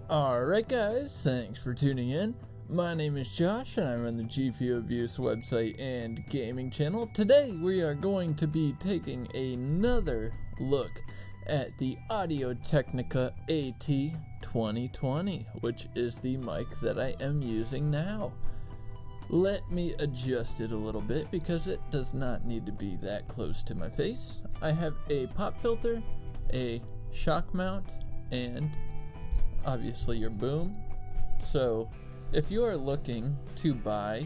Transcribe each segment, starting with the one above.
Alright guys, thanks for tuning in. My name is Josh and I run the GPU Abuse website and gaming channel. Today we are going to be taking another look at the Audio-Technica At2020, which is the mic that I am using now. Let me adjust it a little bit because it does not need to be that close to my face. I have a pop filter, a shock mount, and obviously your boom. So if you are looking to buy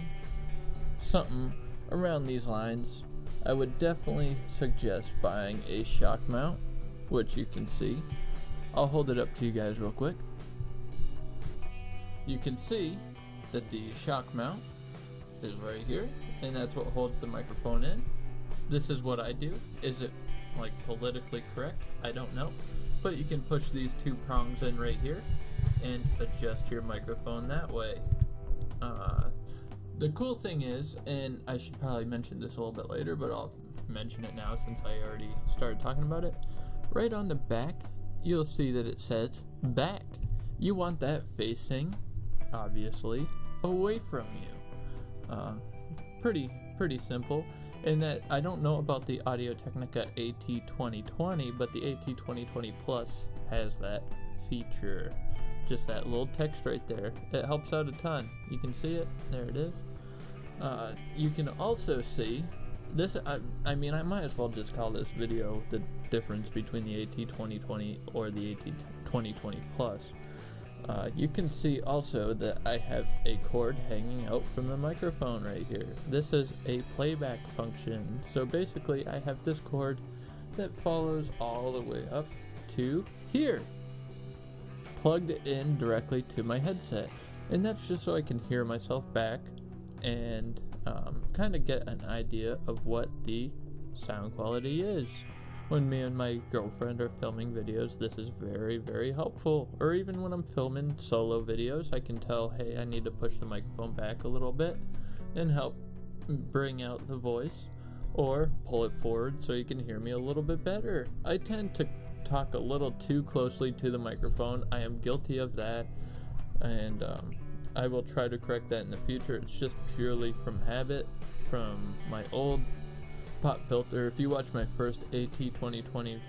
something around these lines, I would definitely suggest buying a shock mount, which you can see. I'll hold it up to you guys real quick. You can see that the shock mount is right here, and that's what holds the microphone in. This is what I do. Is it like politically correct? I don't know. But you can push these two prongs in right here and adjust your microphone that way. The cool thing is, and I should probably mention this a little bit later, but I'll mention it now since I already started talking about it. Right on the back, you'll see that it says back. You want that facing, obviously, away from you. Pretty simple. And that I don't know about the Audio-Technica At2020, but the At2020+ has that feature. Just that little text right there. It helps out a ton. You can see it. There it is. You can also see this. I mean, I might as well just call this video the difference between the At2020 or the At2020+. You can see also that I have a cord hanging out from the microphone right here. This is a playback function. So basically I have this cord that follows all the way up to here, plugged in directly to my headset. And that's just so I can hear myself back and kind of get an idea of what the sound quality is. When me and my girlfriend are filming videos, this is very, very helpful. Or even when I'm filming solo videos, I can tell, hey, I need to push the microphone back a little bit and help bring out the voice, or pull it forward so you can hear me a little bit better. I tend to talk a little too closely to the microphone. I am guilty of that, and I will try to correct that in the future. It's just purely from habit, from my old pop filter. If you watch my first At2020+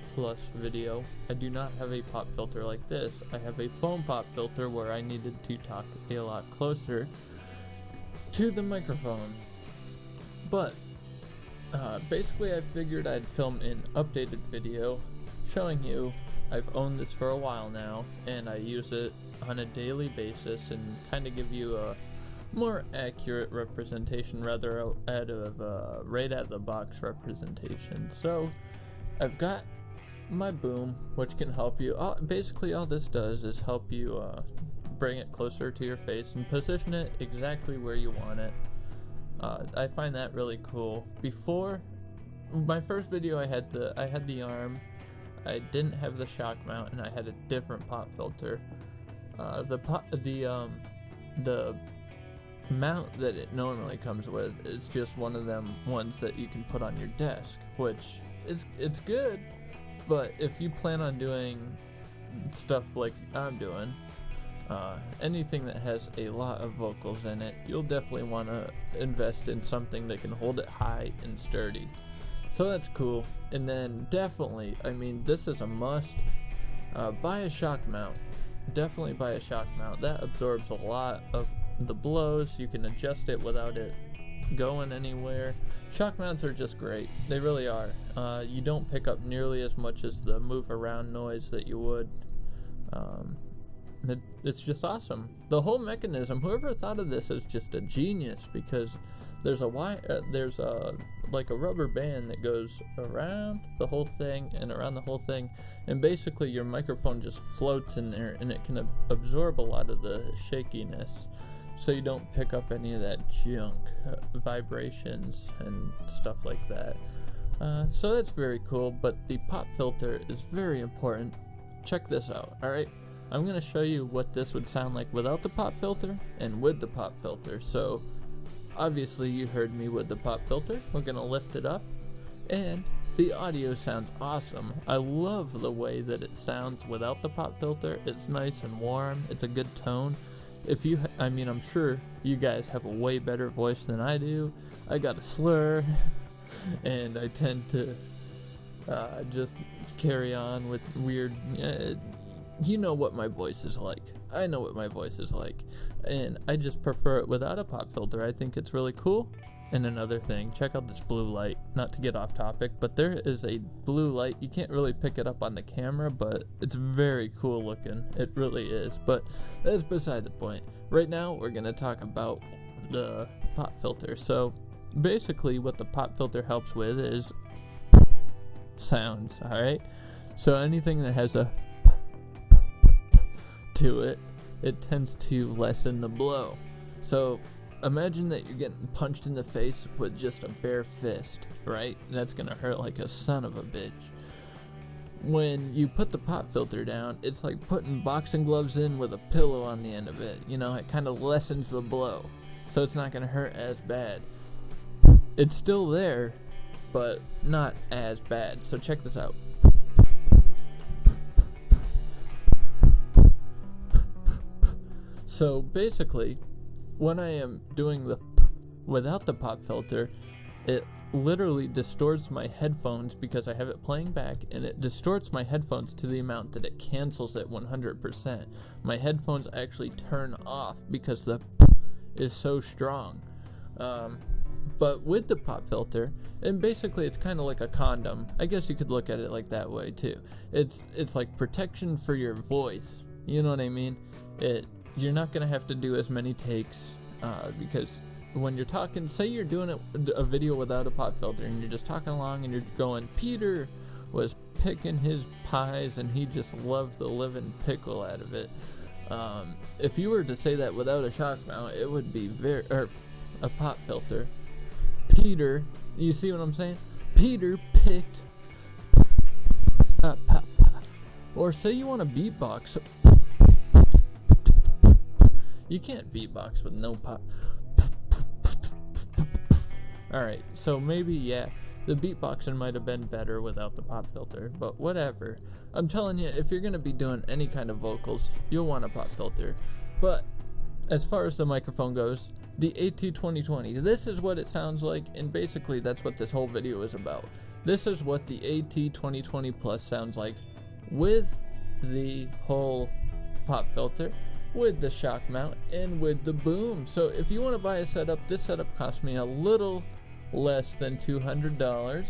video, I do not have a pop filter like this. I have a foam pop filter where I needed to talk a lot closer to the microphone. But basically I figured I'd film an updated video showing you I've owned this for a while now and I use it on a daily basis and kind of give you a more accurate representation rather out of right out of the box representation. So I've got my boom, which can help you. Basically all this does is help you bring it closer to your face and position it exactly where you want it. I find that really cool. Before my first video, I had the arm, I didn't have the shock mount, and I had a different pop filter. The mount that it normally comes with is just one of them ones that you can put on your desk, which it's good, but if you plan on doing stuff like I'm doing, anything that has a lot of vocals in it, you'll definitely want to invest in something that can hold it high and sturdy. So that's cool. And then definitely, I mean, this is a must. Buy a shock mount. Definitely buy a shock mount. That absorbs a lot of the blows. You can adjust it without it going anywhere. Shock mounts are just great. They really are. You don't pick up nearly as much as the move around noise that you would. It's just awesome. The whole mechanism, whoever thought of this is just a genius, because there's a like a rubber band that goes around the whole thing and around the whole thing, and basically your microphone just floats in there and it can absorb a lot of the shakiness, so you don't pick up any of that junk, vibrations and stuff like that. So that's very cool, but the pop filter is very important. Check this out. Alright, I'm going to show you what this would sound like without the pop filter and with the pop filter. So obviously you heard me with the pop filter. We're going to lift it up and the audio sounds awesome. I love the way that it sounds without the pop filter. It's nice and warm. It's a good tone. I'm sure you guys have a way better voice than I do. I got a slur, and I tend to just carry on with weird. You know what my voice is like. I know what my voice is like, and I just prefer it without a pop filter. I think it's really cool. And another thing, check out this blue light. Not to get off topic, but there is a blue light. You can't really pick it up on the camera, but it's very cool looking. It really is. But that's beside the point. Right now, we're going to talk about the pop filter. So basically what the pop filter helps with is sounds, alright? So anything that has a to it, it tends to lessen the blow. So imagine that you're getting punched in the face with just a bare fist, right? That's gonna hurt like a son of a bitch. When you put the pop filter down, it's like putting boxing gloves in with a pillow on the end of it. You know, it kind of lessens the blow, so it's not gonna hurt as bad. It's still there, but not as bad. So check this out. So basically, when I am doing the without the pop filter, it literally distorts my headphones because I have it playing back, and it distorts my headphones to the amount that it cancels it 100%. My headphones actually turn off because the is so strong. But with the pop filter, and basically it's kind of like a condom. I guess you could look at it like that way too. It's like protection for your voice. You know what I mean? You're not gonna have to do as many takes because when you're talking, say you're doing a video without a pop filter and you're just talking along and you're going, Peter was picking his pies and he just loved the living pickle out of it. If you were to say that without a shock mount, it would be a pop filter. Peter, you see what I'm saying? Peter picked or say you want to beatbox. You can't beatbox with no pop. Alright, so maybe, yeah, the beatboxing might have been better without the pop filter, but whatever. I'm telling you, if you're going to be doing any kind of vocals, you'll want a pop filter. But as far as the microphone goes, the AT2020, this is what it sounds like, and basically that's what this whole video is about. This is what the AT2020 Plus sounds like with the whole pop filter, with the shock mount, and with the boom. So if you want to buy a setup, this setup cost me a little less than $200.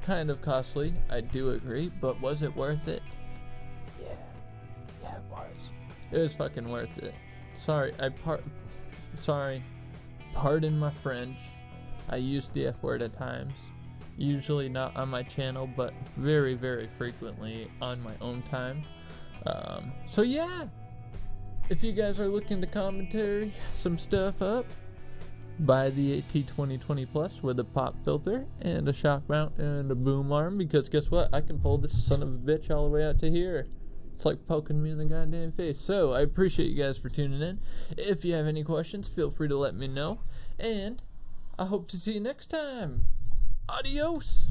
Kind of costly, I do agree, but was it worth it? Yeah, it was. It was fucking worth it. Pardon my French. I use the F word at times. Usually not on my channel, but very, very frequently on my own time. So yeah. If you guys are looking to commentary some stuff up, buy the AT2020 Plus with a pop filter and a shock mount and a boom arm, because guess what? I can pull this son of a bitch all the way out to here. It's like poking me in the goddamn face. So I appreciate you guys for tuning in. If you have any questions, feel free to let me know. And I hope to see you next time. Adios!